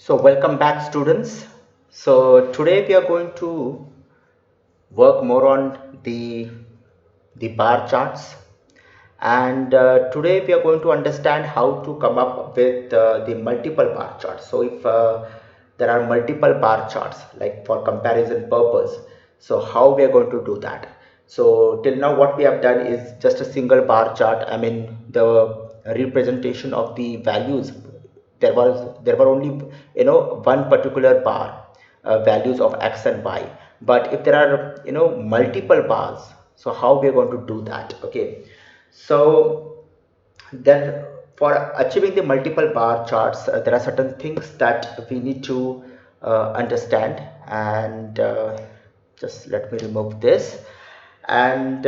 So welcome back students. So today we are going to work more on the bar charts, and today we are going to understand how to come up with the multiple bar charts. So if there are multiple bar charts like for comparison purpose, so how we are going to do that. So till now what we have done is just a single bar chart. I mean the representation of the values, there were only one particular bar, values of x and y. But if there are multiple bars, so how we are going to do that? Okay, so then for achieving the multiple bar charts, there are certain things that we need to understand. And just let me remove this. And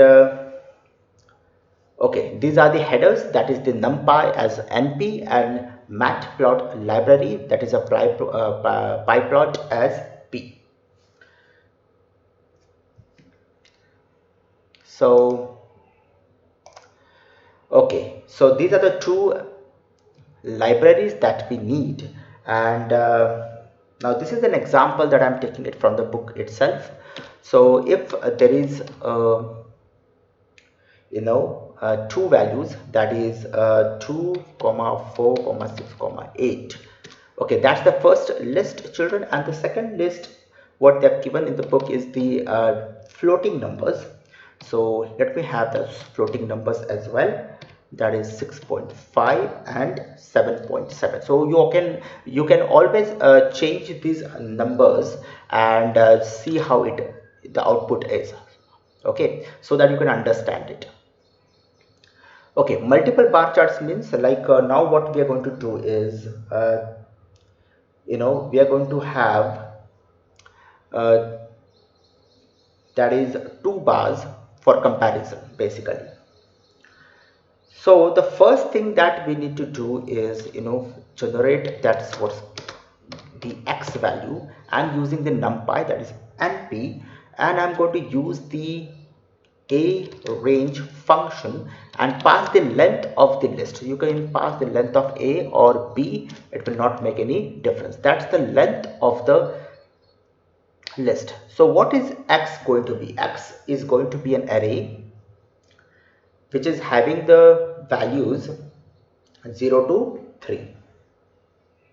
okay, these are the headers, that is the numpy as np, and matplot library, that is a pyplot as p. So okay, so these are the two libraries that we need. And now this is an example that I'm taking it from the book itself. So if there is two values, that is 2 comma 4 comma 6 comma 8. Okay, that's the first list, children. And the second list what they've given in the book is the floating numbers. So let me have those floating numbers as well, that is 6.5 and 7.7. so you can always change these numbers and see how the output is, okay, so that you can understand it. Okay, multiple bar charts means like now what we are going to do is we are going to have uh, that is two bars for comparison basically. So the first thing that we need to do is generate, that's what's the x value. I'm using the numpy, that is np, and I'm going to use the a range function and pass the length of the list. You can pass the length of a or b, it will not make any difference. That's the length of the list. So what is x going to be? X is going to be an array which is having the values 0 to 3.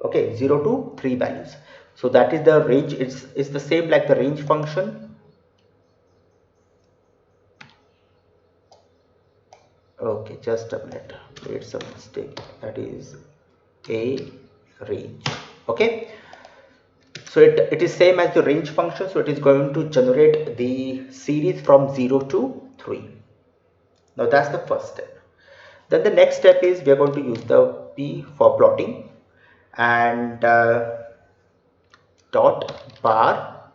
Okay, 0 to 3 values. So that is the range. It's the same like the range function. Okay, just a minute, made some mistake, that is a range. Okay, so it is same as the range function, so it is going to generate the series from 0 to 3. Now that's the first step. Then the next step is we are going to use the p for plotting, and dot bar,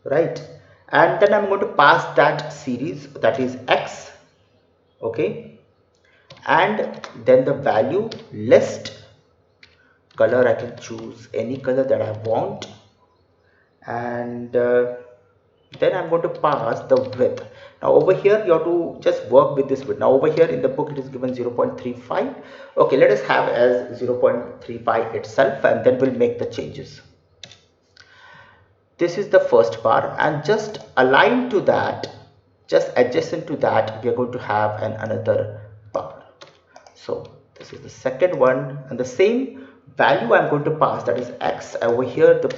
right, and then I'm going to pass that series, that is x, okay, and then the value list color, I can choose any color that I want, and then I'm going to pass the width. Now over here you have to just work with this width. Now over here in the book it is given 0.35. okay, let us have as 0.35 itself, and then we'll make the changes. This is the first bar, and just aligned to that, just adjacent to that, we are going to have another bar. So this is the second one, and the same value I'm going to pass, that is x. Over here the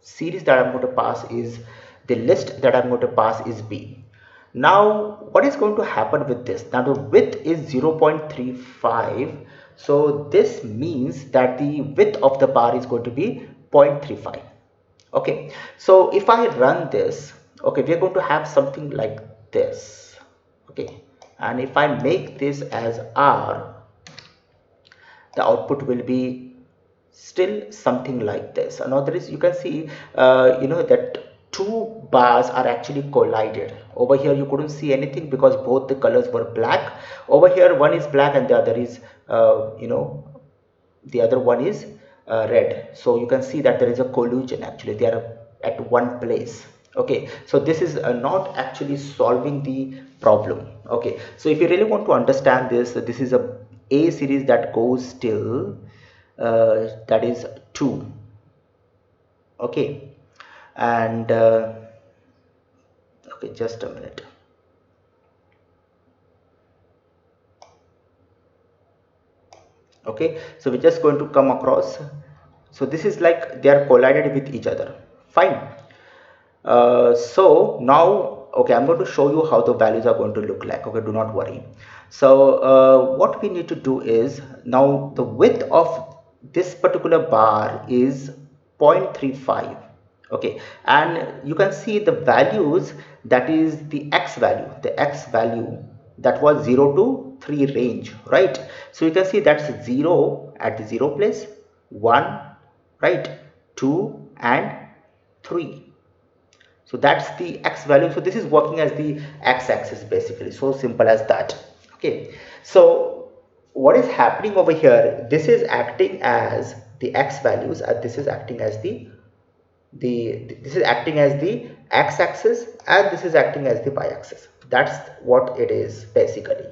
series that I'm going to pass is, the list that I'm going to pass is b. Now what is going to happen with this? Now the width is 0.35, so this means that the width of the bar is going to be 0.35. okay, so if I run this, okay, we are going to have something like this. Okay, and if I make this as r, the output will be still something like this. Now there is, you can see that two bars are actually collided. Over here you couldn't see anything because both the colors were black. Over here one is black and the other is the other one is red. So you can see that there is a collision, actually they are at one place. Okay, so this is not actually solving the problem. Okay, so if you really want to understand this, this is a series that goes till that is 2. Okay, and okay, just a minute. Okay, so we're just going to come across, so this is like they are collided with each other. Fine. So now, okay, I'm going to show you how the values are going to look like. Okay, do not worry. So what we need to do is, now the width of this particular bar is 0.35. Okay, and you can see the values, that is the x value, that was 0 to 3 range, right? So you can see that's 0 at the 0 place, 1, right, 2 and 3. So that's the x value. So this is working as the x-axis, basically. So simple as that. Okay, so what is happening over here, this is acting as the x values and this is acting as the x-axis and this is acting as the y-axis. That's what it is basically.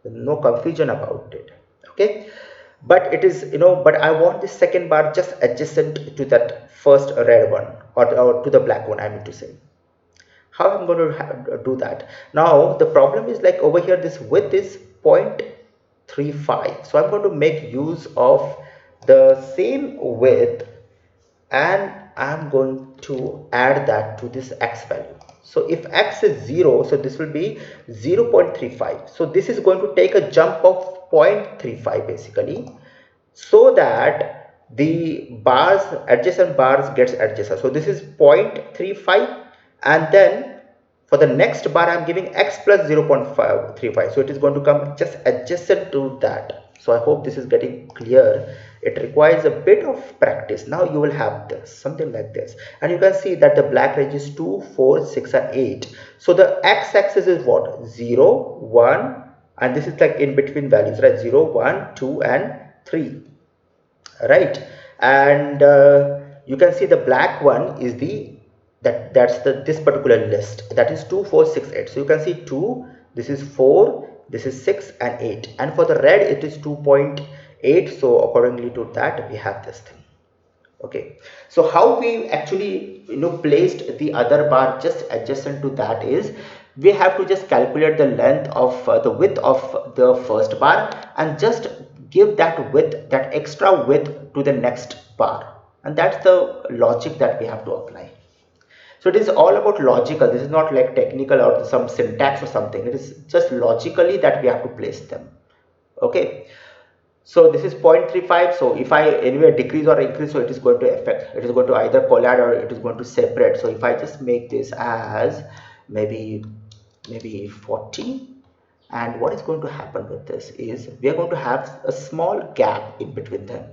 No confusion about it. Okay, but it is, but I want the second bar just adjacent to that first red one, or to the black one, I mean to say. How I'm going to do that? Now the problem is, like, over here this width is 0.35, so I'm going to make use of the same width and I'm going to add that to this x value. So if x is 0, so this will be 0.35. So this is going to take a jump of 0.35 basically, so that the bars, adjacent bars, gets adjacent. So this is 0.35, and then for the next bar I'm giving x plus 0.535, so it is going to come just adjacent to that. So I hope this is getting clear. It requires a bit of practice. Now you will have this, something like this, and you can see that the black range is 2, 4, 6 and 8. So the x-axis is what? 0, 1, and this is like in between values, right? 0, 1, 2 and 3, right? And you can see the black one is that's this particular list, that is 2, 4, 6, 8. So you can see 2, this is 4, this is 6 and 8, and for the red it is 2.8. so accordingly to that we have this thing. Okay, so how we actually placed the other bar just adjacent to that is, we have to just calculate the length of the width of the first bar and just give that width, that extra width, to the next bar, and that's the logic that we have to apply. So it is all about logical. This is not like technical or some syntax or something. It is just logically that we have to place them. Okay, so this is 0.35. So if I anywhere decrease or increase, so it is going to affect, it is going to either collide or it is going to separate. So if I just make this as maybe 40, and what is going to happen with this is, we are going to have a small gap in between them,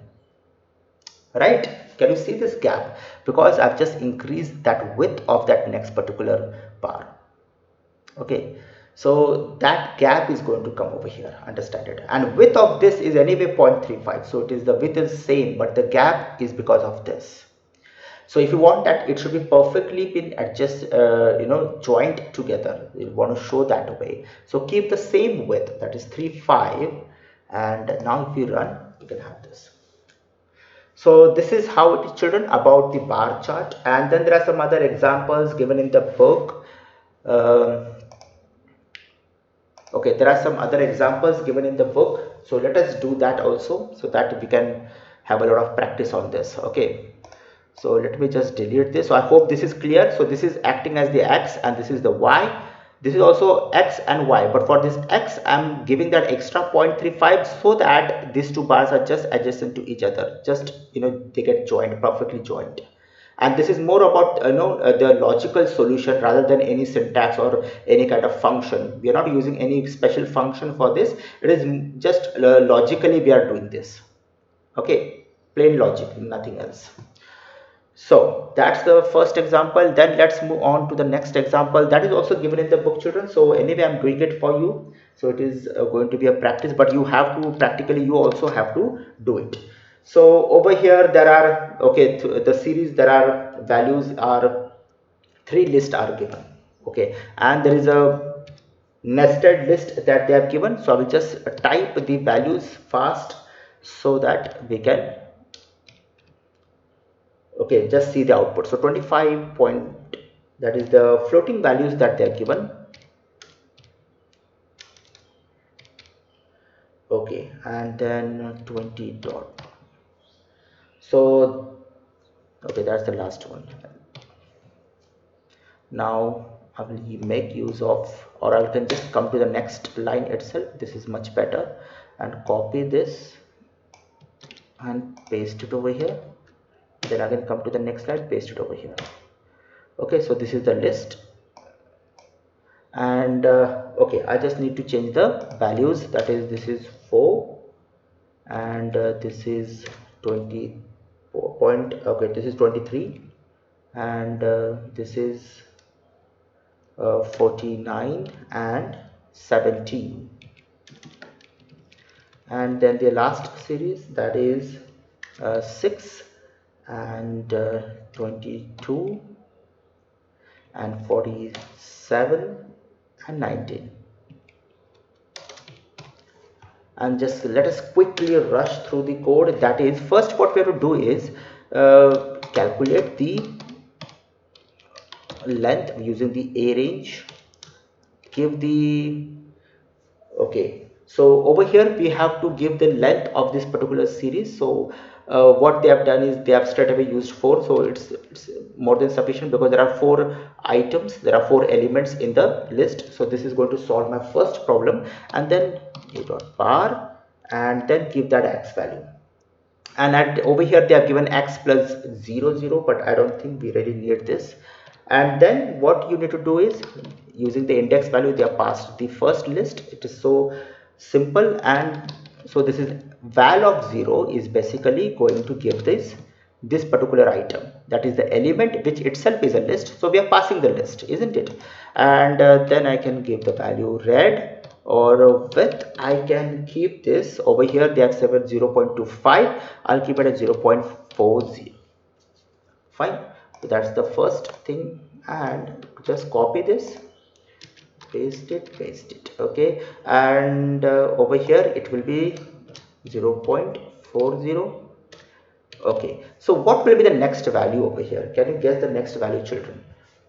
right? Can you see this gap? Because I've just increased that width of that next particular bar. Okay, so that gap is going to come over here, understand it, and width of this is anyway 0.35, so it is, the width is same, but the gap is because of this. So if you want that it should be perfectly been joined together, you want to show that way, so keep the same width, that is 3.5, and now if you run, you can have this. So this is how it is, children, about the bar chart. And then there are some other examples given in the book. Okay, there are some other examples given in the book, so let us do that also, so that we can have a lot of practice on this. Okay, so let me just delete this. So I hope this is clear. So this is acting as the x and this is the y. This is also x and y, but for this x I'm giving that extra 0.35 so that these two bars are just adjacent to each other, just they get joined, perfectly joined. And this is more about the logical solution rather than any syntax or any kind of function. We are not using any special function for this. It is just logically we are doing this. Okay, plain logic, nothing else. So that's the first example. Then let's move on to the next example, that is also given in the book, children. So anyway I'm doing it for you, so it is going to be a practice, but you have to practically, you also have to do it. So over here there are, okay, the series, there are values, are 3 lists are given. Okay, and there is a nested list that they have given, so I will just type the values fast so that we can Okay, just see the output. So 25 point, that is the floating values that they are given. Okay, and then 20 dot. So okay, that's the last one. Now I will make use of, or I can just come to the next line itself. This is much better, and copy this and paste it over here. Then I can come to the next slide, paste it over here. Okay, so this is the list, and okay, I just need to change the values. That is, this is 4, and this is 24 point. Okay, this is 23, and this is 49 and 17, and then the last series, that is 6 and 22 and 47 and 19. And just let us quickly rush through the code. That is, first what we have to do is calculate the length using the a range, give the, okay, so over here we have to give the length of this particular series. So what they have done is they have straight away used 4, so it's more than sufficient, because there are 4 items, there are 4 elements in the list. So this is going to solve my first problem, and then a dot bar, and then give that x value. And at over here they have given x plus 0 0, but I don't think we really need this. And then what you need to do is, using the index value, they have passed the first list. It is so simple. And so this is val of 0 is basically going to give this particular item, that is the element which itself is a list. So we are passing the list, isn't it? And then I can give the value red, or width I can keep this over here. They have set 0.25. I'll keep it at 0.40. Fine. So that's the first thing, and just copy this, paste it. Okay, and over here it will be 0.40. Okay, so what will be the next value over here? Can you guess the next value, children?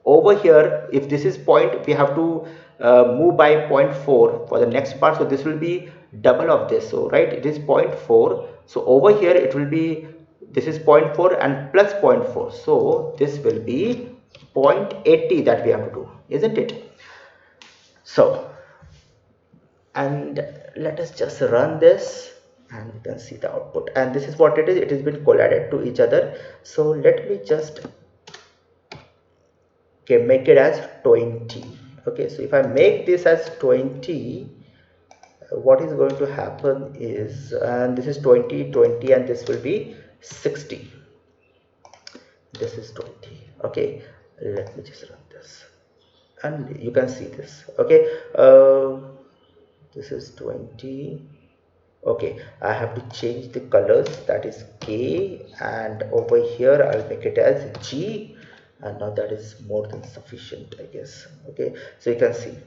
Over here, if this is point, we have to move by 0.4 for the next part. So this will be double of this. So right, it is 0.4. So over here it will be, this is 0.4 and plus 0.4. So this will be 0.80 that we have to do, isn't it? So, and let us just run this, and we can see the output, and this is what it is. It has been collided to each other. So let me just, okay, make it as 20. Okay, so if I make this as 20, what is going to happen is, and this is 20 20, and this will be 60. This is 20. Okay, let me just run this, and you can see this. Okay, this is 20. Okay, I have to change the colors, that is K, and over here I'll make it as G, and now that is more than sufficient, I guess. Okay, so you can see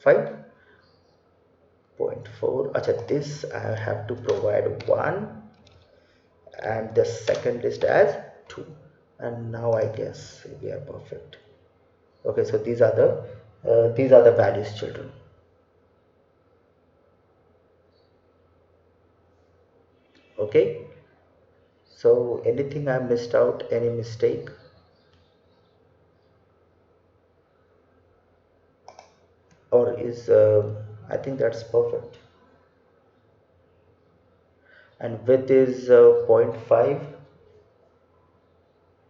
5.4. Acha, this I have to provide 1, and the second list as 2, and now I guess we are perfect. Okay, so these are the values, children. Okay, so anything I missed out, any mistake? Or is I think that's perfect. And width is 0.5,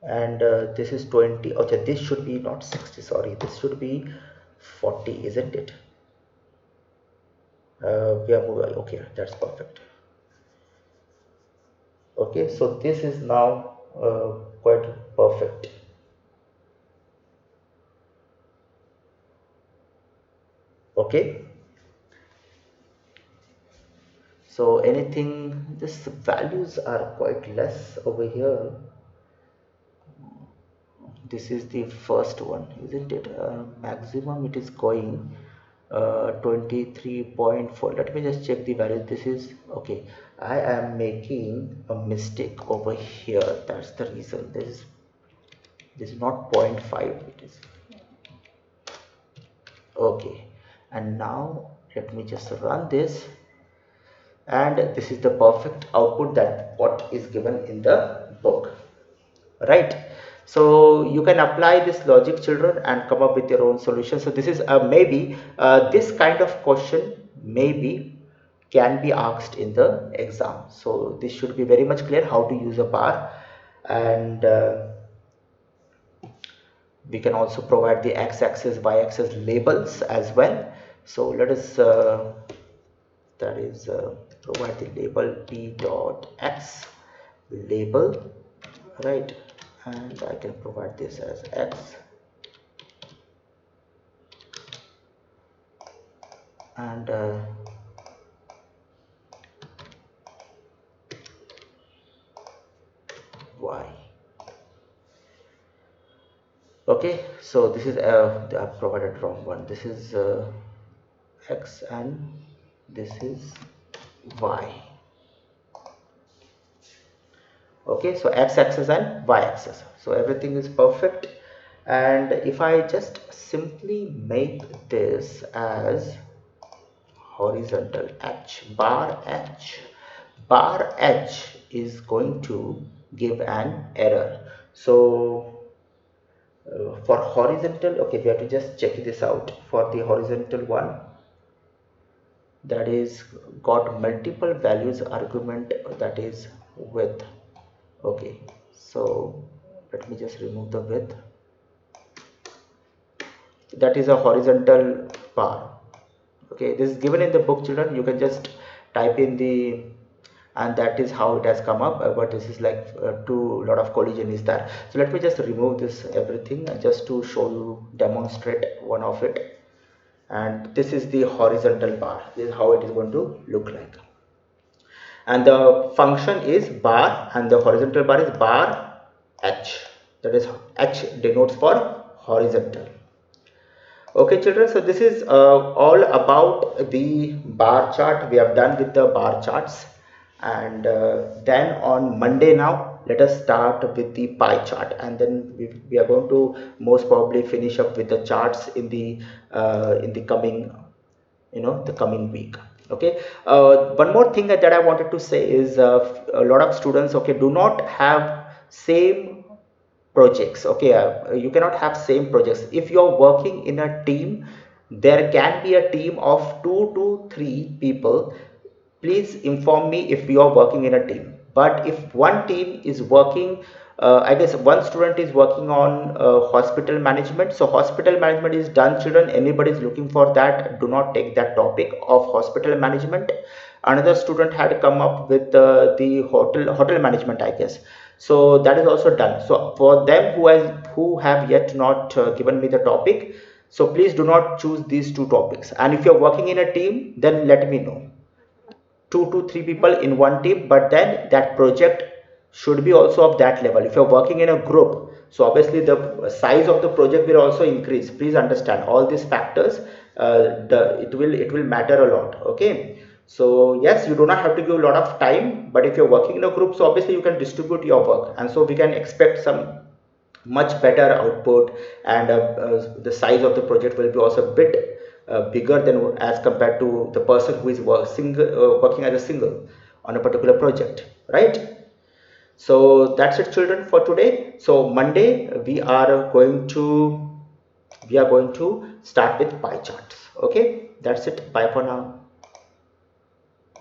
and this is 20. Okay, this should be not 60, sorry, this should be 40, isn't it? We are moving. Okay, that's perfect. Okay, so this is now quite perfect. Okay, so anything, this values are quite less over here. This is the first one, isn't it? Maximum it is going 23.4. Let me just check the value. This is okay. I am making a mistake over here. That's the reason. This is not 0.5. It is okay. And now let me just run this, and this is the perfect output that what is given in the book, right? So you can apply this logic, children, and come up with your own solution. So this is maybe this kind of question maybe can be asked in the exam. So this should be very much clear how to use a bar, and we can also provide the x-axis, y-axis labels as well. So let us that is provide the label p dot x label, right? And I can provide this as x, and y. Okay, so this is I've provided wrong one. This is x and this is y. Okay, so x-axis and y-axis, so everything is perfect. And if I just simply make this as horizontal h, bar h is going to give an error. So for horizontal, okay, we have to just check this out. For the horizontal one, that is got multiple values argument, that is width. Okay, so let me just remove the width. That is a horizontal bar. Okay, this is given in the book, children. You can just type in the, and that is how it has come up, but this is like too lot of collision is there. So let me just remove this everything just to show you, demonstrate one of it. And this is the horizontal bar. This is how it is going to look like, and the function is bar, and the horizontal bar is bar h, that is h denotes for horizontal. Okay, children, so this is all about the bar chart. We have done with the bar charts, and then on Monday now let us start with the pie chart, and then we are going to most probably finish up with the charts in the coming, the coming week. Okay, one more thing that I wanted to say is a lot of students, okay, do not have same projects. Okay, you cannot have same projects. If you're working in a team, there can be a team of 2 to 3 people. Please inform me if you are working in a team. But if one team is working, I guess one student is working on hospital management. So hospital management is done, children. Anybody is looking for that, do not take that topic of hospital management. Another student had come up with the hotel management, I guess. So that is also done. So for them who have yet not given me the topic, so please do not choose these two topics. And if you're working in a team, then let me know. 2 to 3 people in one team, but then that project should be also of that level. If you're working in a group, so obviously the size of the project will also increase. Please understand all these factors. It will matter a lot. Okay, so yes, you do not have to give a lot of time, but if you're working in a group, so obviously you can distribute your work, and so we can expect some much better output, and the size of the project will be also a bit bigger than as compared to the person who is working as a single on a particular project, right? So that's it, children, for today. So Monday we are going to start with pie charts. Okay, that's it. Bye for now.